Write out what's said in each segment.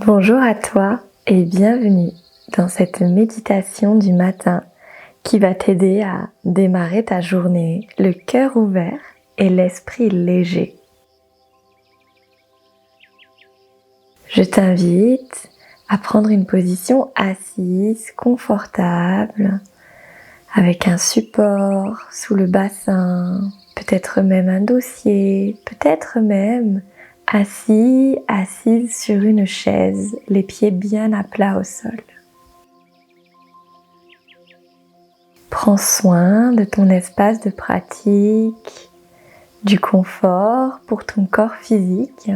Bonjour à toi et bienvenue dans cette méditation du matin qui va t'aider à démarrer ta journée, le cœur ouvert et l'esprit léger. Je t'invite à prendre une position assise, confortable, avec un support sous le bassin, peut-être même un dossier, peut-être même assise sur une chaise, les pieds bien à plat au sol. Prends soin de ton espace de pratique, du confort pour ton corps physique.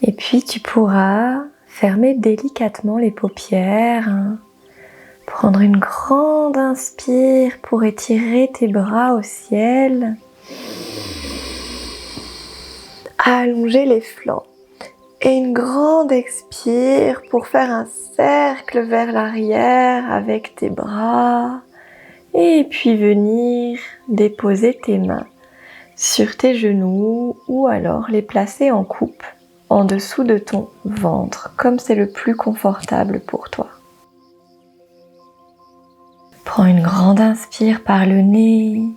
Et puis tu pourras fermer délicatement les paupières, prendre une grande inspire pour étirer tes bras au ciel, allonger les flancs. Et une grande expire pour faire un cercle vers l'arrière avec tes bras. Et puis venir déposer tes mains sur tes genoux ou alors les placer en coupe en dessous de ton ventre, comme c'est le plus confortable pour toi. Prends une grande inspire par le nez.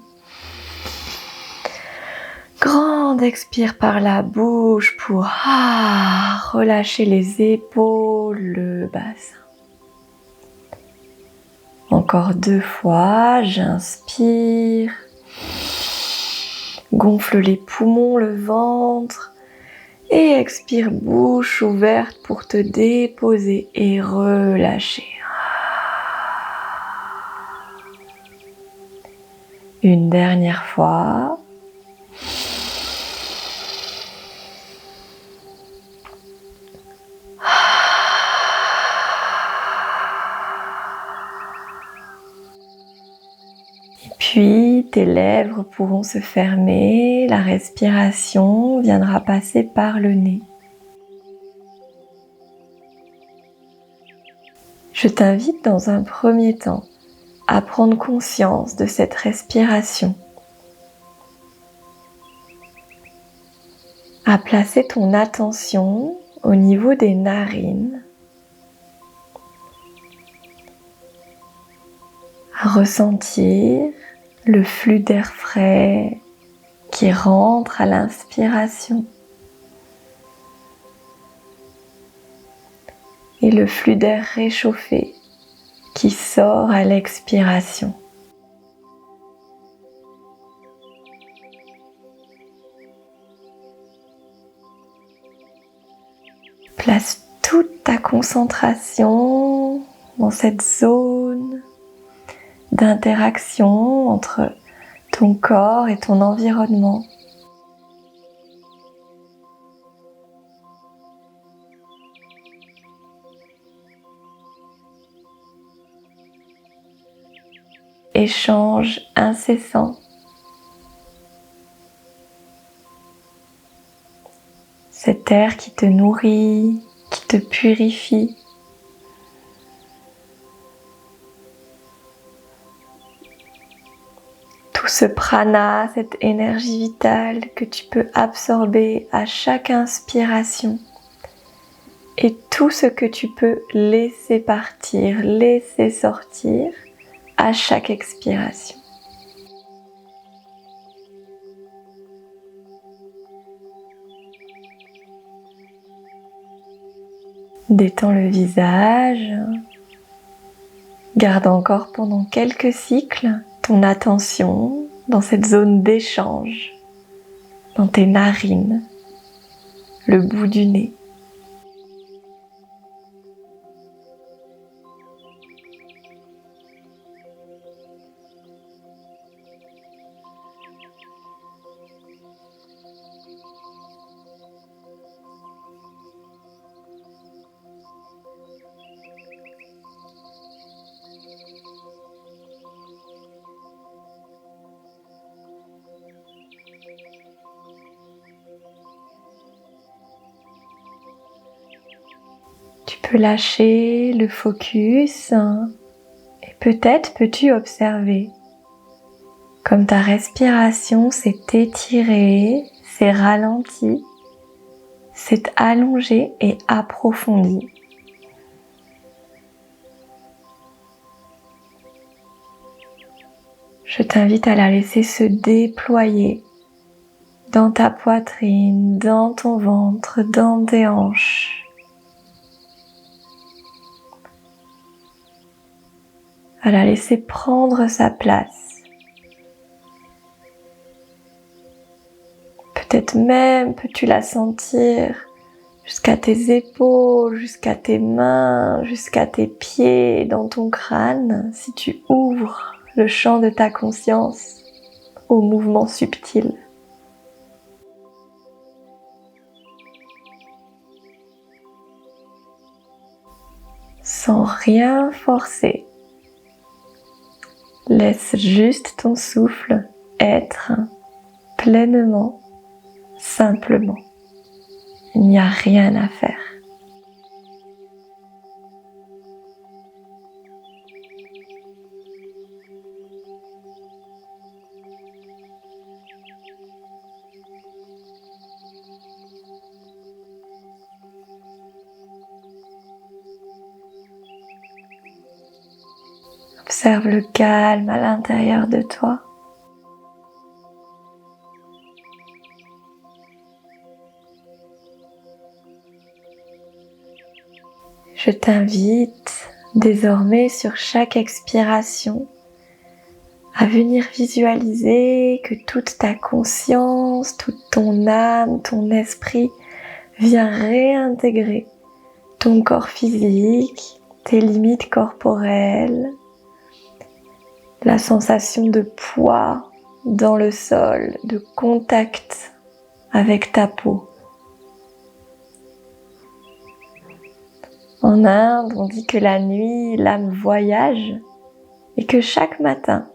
Grande expire par la bouche pour relâcher les épaules, le bassin. Encore 2 fois, j'inspire. Gonfle les poumons, le ventre. Et expire bouche ouverte pour te déposer et relâcher. Une dernière fois. Puis tes lèvres pourront se fermer, la respiration viendra passer par le nez. Je t'invite dans un premier temps à prendre conscience de cette respiration, à placer ton attention au niveau des narines, à ressentir le flux d'air frais qui rentre à l'inspiration et le flux d'air réchauffé qui sort à l'expiration. Place toute ta concentration dans cette zone d'interaction entre ton corps et ton environnement. Échange incessant. Cet air qui te nourrit, qui te purifie. Tout ce prana, cette énergie vitale que tu peux absorber à chaque inspiration. Et tout ce que tu peux laisser partir, laisser sortir à chaque expiration. Détends le visage. Garde encore pendant quelques cycles ton attention dans cette zone d'échange, dans tes narines, le bout du nez. Tu peux lâcher le focus et peut-être peux-tu observer comme ta respiration s'est étirée, s'est ralentie s'est allongée et approfondie. Je t'invite à la laisser se déployer dans ta poitrine, dans ton ventre, dans tes hanches. À la laisser prendre sa place. Peut-être même peux-tu la sentir jusqu'à tes épaules, jusqu'à tes mains, jusqu'à tes pieds, dans ton crâne, si tu ouvres le champ de ta conscience aux mouvements subtils. Sans rien forcer. Laisse juste ton souffle être pleinement, simplement. Il n'y a rien à faire. Observe le calme à l'intérieur de toi. Je t'invite désormais sur chaque expiration à venir visualiser que toute ta conscience, toute ton âme, ton esprit vient réintégrer ton corps physique, tes limites corporelles, la sensation de poids dans le sol, de contact avec ta peau. En Inde, on dit que la nuit, l'âme voyage et que chaque matin,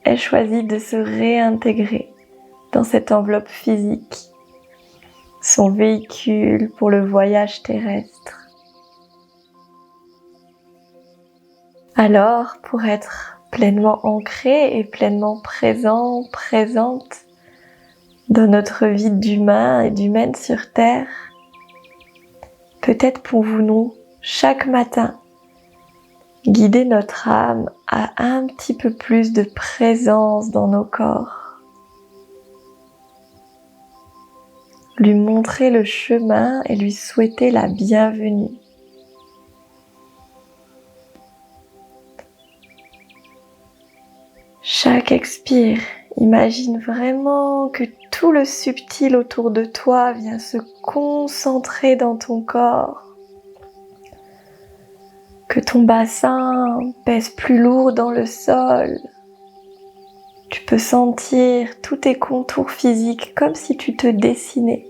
elle choisit de se réintégrer dans cette enveloppe physique, son véhicule pour le voyage terrestre. Alors, pour être pleinement ancré et pleinement présent, présente dans notre vie d'humain et d'humaine sur Terre, peut-être pouvons-nous chaque matin guider notre âme à un petit peu plus de présence dans nos corps. Lui montrer le chemin et lui souhaiter la bienvenue. Chaque expire, imagine vraiment que tout le subtil autour de toi vient se concentrer dans ton corps. Que ton bassin pèse plus lourd dans le sol. Tu peux sentir tous tes contours physiques comme si tu te dessinais.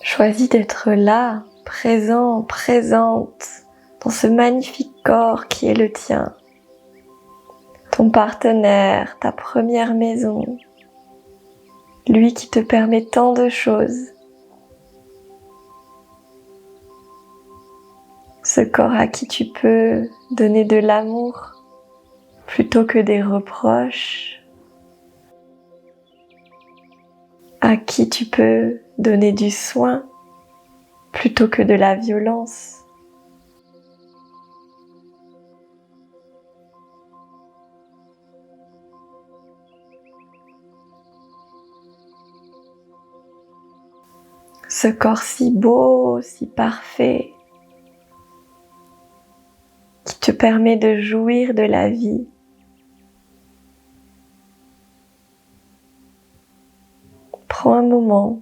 Choisis d'être là, présent, présente, dans ce magnifique corps qui est le tien. Ton partenaire, ta première maison, lui qui te permet tant de choses. Ce corps à qui tu peux donner de l'amour plutôt que des reproches, à qui tu peux donner du soin plutôt que de la violence. Ce corps si beau, si parfait, qui te permet de jouir de la vie. Prends un moment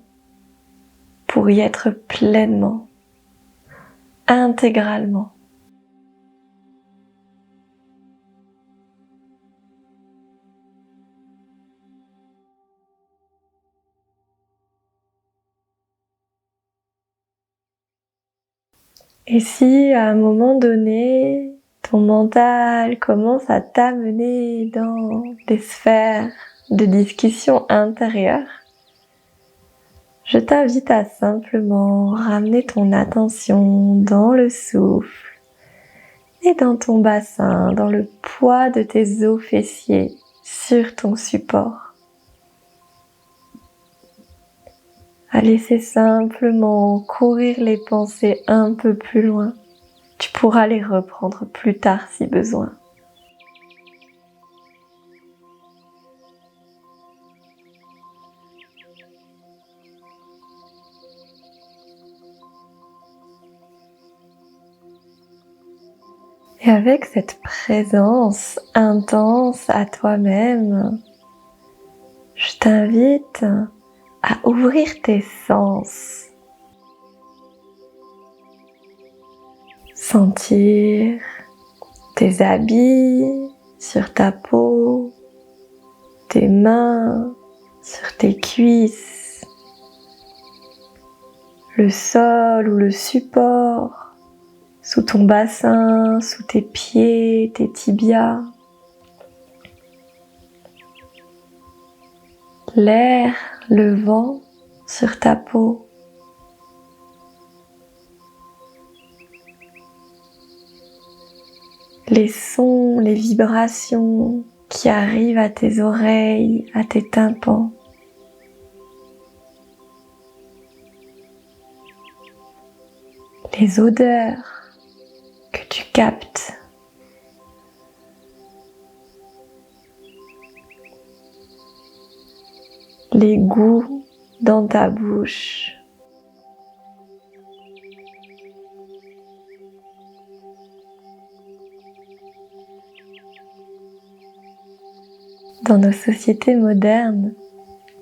pour y être pleinement, intégralement. Et si à un moment donné, ton mental commence à t'amener dans des sphères de discussion intérieure, je t'invite à simplement ramener ton attention dans le souffle et dans ton bassin, dans le poids de tes os fessiers sur ton support. À laisser simplement courir les pensées un peu plus loin. Tu pourras les reprendre plus tard si besoin. Et avec cette présence intense à toi-même, je t'invite à ouvrir tes sens. Sentir tes habits sur ta peau, tes mains sur tes cuisses, le sol ou le support sous ton bassin, sous tes pieds, tes tibias. L'air, le vent sur ta peau. Les sons, les vibrations qui arrivent à tes oreilles, à tes tympans. Les odeurs que tu captes. Les goûts dans ta bouche. Dans nos sociétés modernes,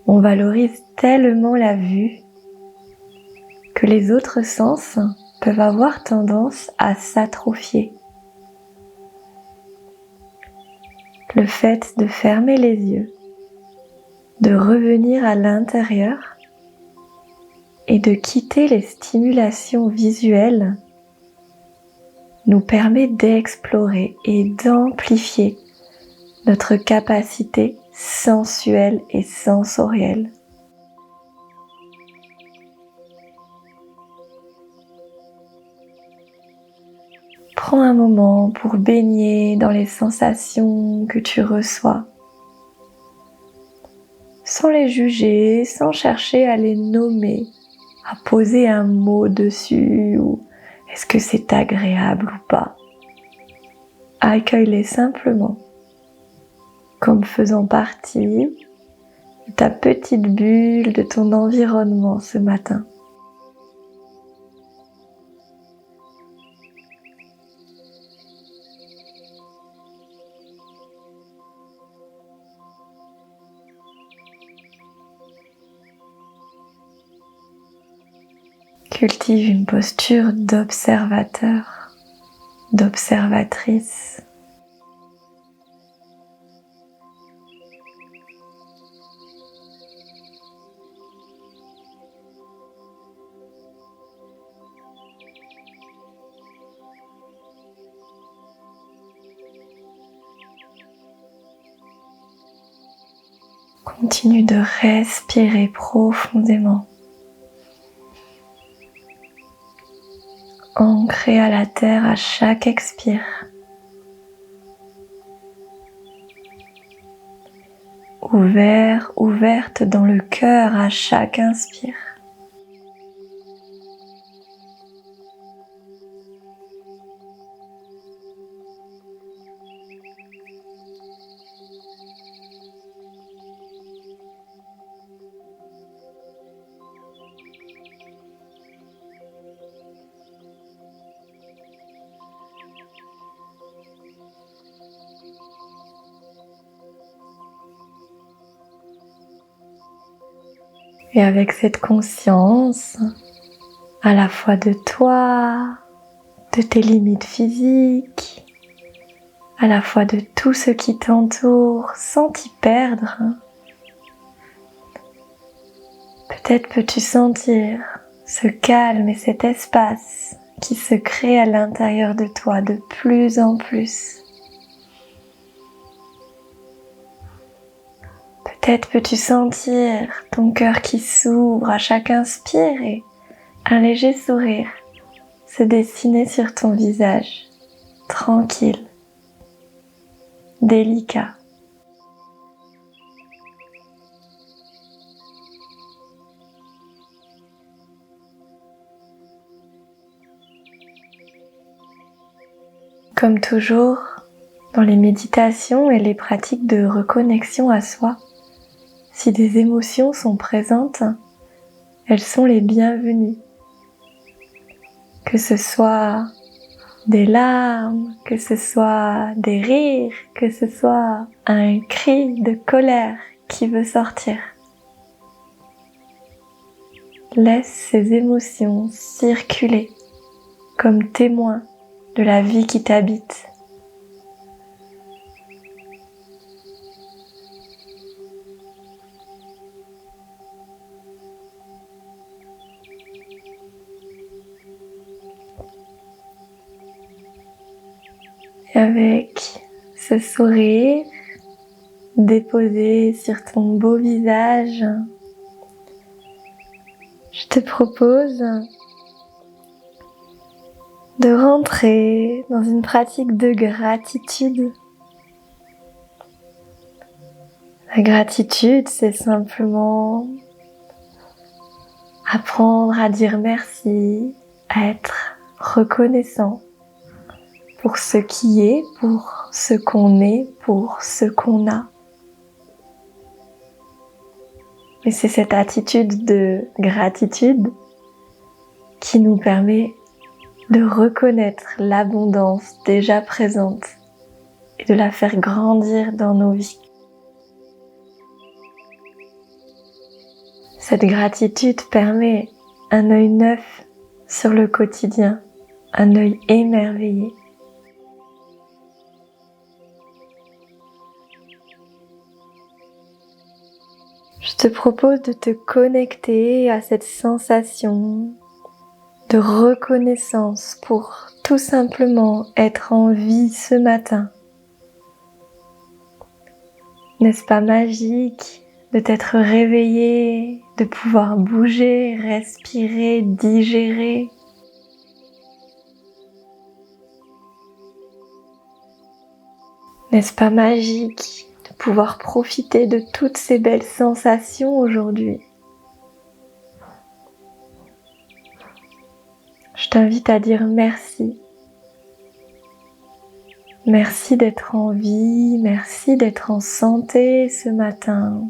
on valorise tellement la vue que les autres sens peuvent avoir tendance à s'atrophier. Le fait de fermer les yeux, de revenir à l'intérieur et de quitter les stimulations visuelles nous permet d'explorer et d'amplifier notre capacité sensuelle et sensorielle. Prends un moment pour baigner dans les sensations que tu reçois, sans les juger, sans chercher à les nommer, à poser un mot dessus ou est-ce que c'est agréable ou pas. Accueille-les simplement comme faisant partie de ta petite bulle, de ton environnement ce matin. Cultive une posture d'observateur, d'observatrice. Continue de respirer profondément. Ancré à la terre à chaque expire. Ouvert, ouverte dans le cœur à chaque inspire. Et avec cette conscience, à la fois de toi, de tes limites physiques, à la fois de tout ce qui t'entoure sans t'y perdre, peut-être peux-tu sentir ce calme et cet espace qui se crée à l'intérieur de toi de plus en plus. Peut-être peux-tu sentir ton cœur qui s'ouvre à chaque inspire et un léger sourire se dessiner sur ton visage, tranquille, délicat. Comme toujours, dans les méditations et les pratiques de reconnexion à soi, si des émotions sont présentes, elles sont les bienvenues. Que ce soit des larmes, que ce soit des rires, que ce soit un cri de colère qui veut sortir. Laisse ces émotions circuler comme témoins de la vie qui t'habite. Et avec ce sourire déposé sur ton beau visage, je te propose de rentrer dans une pratique de gratitude. La gratitude, c'est simplement apprendre à dire merci, à être reconnaissant pour ce qui est, pour ce qu'on est, pour ce qu'on a. Et c'est cette attitude de gratitude qui nous permet de reconnaître l'abondance déjà présente et de la faire grandir dans nos vies. Cette gratitude permet un œil neuf sur le quotidien, un œil émerveillé. Je te propose de te connecter à cette sensation de reconnaissance pour tout simplement être en vie ce matin. N'est-ce pas magique de t'être réveillé, de pouvoir bouger, respirer, digérer? N'est-ce pas magique de pouvoir profiter de toutes ces belles sensations aujourd'hui? Je t'invite à dire merci. Merci d'être en vie, merci d'être en santé ce matin.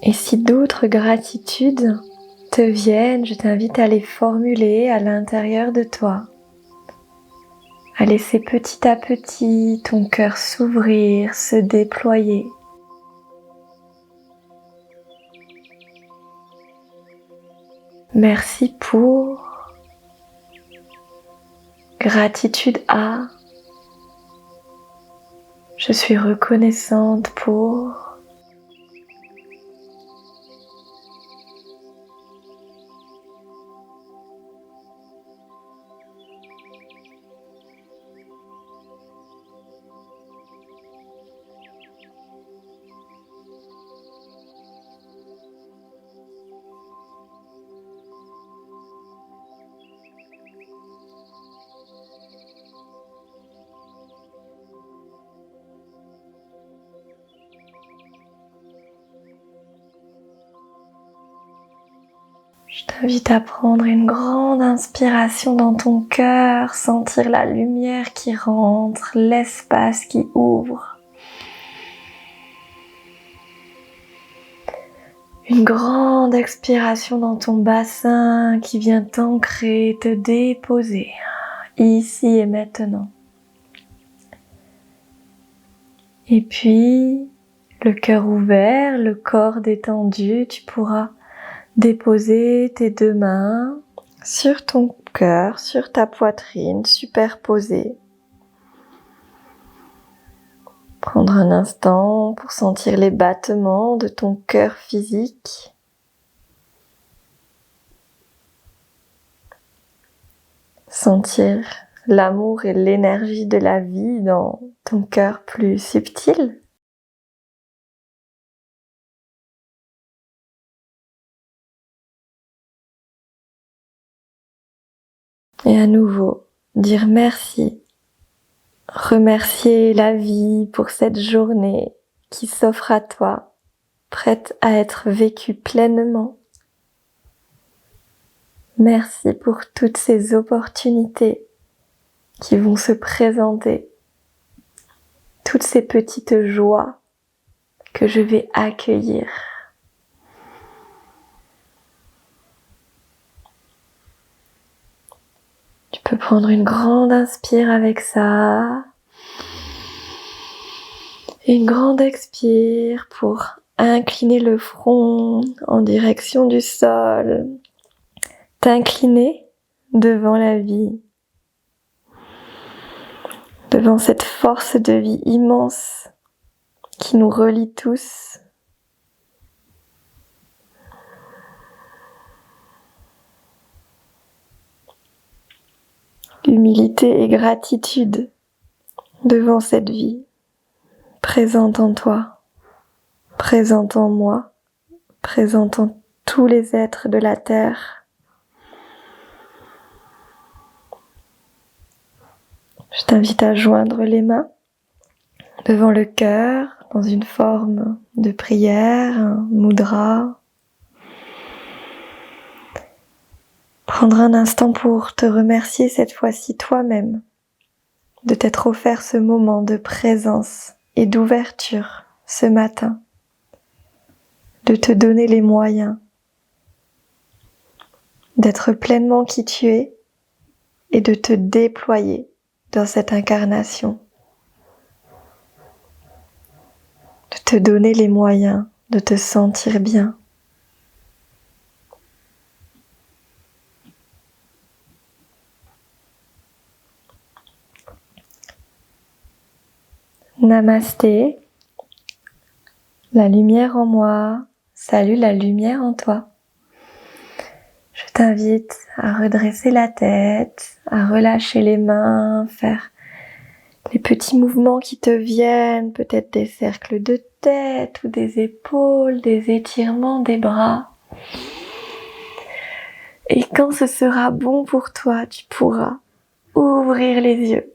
Et si d'autres gratitudes te viennent, je t'invite à les formuler à l'intérieur de toi. À laisser petit à petit ton cœur s'ouvrir, se déployer. Merci pour, gratitude à, je suis reconnaissante pour. Je t'invite à prendre une grande inspiration dans ton cœur, sentir la lumière qui rentre, l'espace qui ouvre. Une grande expiration dans ton bassin qui vient t'ancrer, te déposer, ici et maintenant. Et puis, le cœur ouvert, le corps détendu, tu pourras déposer tes deux mains sur ton cœur sur ta poitrine superposée. Prendre un instant pour sentir les battements de ton cœur physique. Sentir l'amour et l'énergie de la vie dans ton cœur plus subtil. Et à nouveau, dire merci. Remercier la vie pour cette journée qui s'offre à toi, prête à être vécue pleinement. Merci pour toutes ces opportunités qui vont se présenter, toutes ces petites joies que je vais accueillir. Tu peux prendre une grande inspire avec ça. Une grande expire pour incliner le front en direction du sol. T'incliner devant la vie. Devant cette force de vie immense qui nous relie tous. Humilité et gratitude devant cette vie, présente en toi, présente en moi, présente en tous les êtres de la terre. Je t'invite à joindre les mains devant le cœur dans une forme de prière, un mudra. Prendre un instant pour te remercier cette fois-ci toi-même de t'être offert ce moment de présence et d'ouverture ce matin, de te donner les moyens d'être pleinement qui tu es et de te déployer dans cette incarnation, de te donner les moyens de te sentir bien. Namasté, la lumière en moi, salut la lumière en toi. Je t'invite à redresser la tête, à relâcher les mains, faire les petits mouvements qui te viennent, peut-être des cercles de tête ou des épaules, des étirements des bras. Et quand ce sera bon pour toi, tu pourras ouvrir les yeux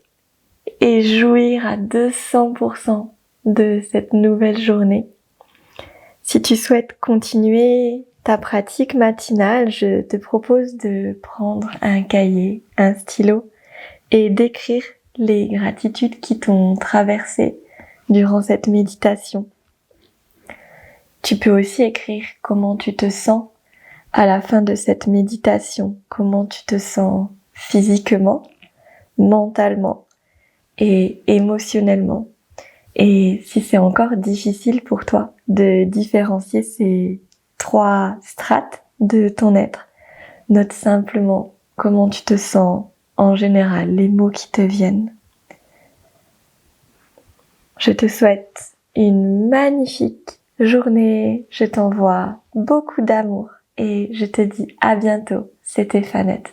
et jouir à 200% de cette nouvelle journée. Si tu souhaites continuer ta pratique matinale, je te propose de prendre un cahier, un stylo et d'écrire les gratitudes qui t'ont traversé durant cette méditation. Tu peux aussi écrire comment tu te sens à la fin de cette méditation, comment tu te sens physiquement, mentalement et émotionnellement. Et si c'est encore difficile pour toi de différencier ces 3 strates de ton être, note simplement comment tu te sens en général, les mots qui te viennent. Je te souhaite une magnifique journée, je t'envoie beaucoup d'amour et je te dis à bientôt, c'était Fanette.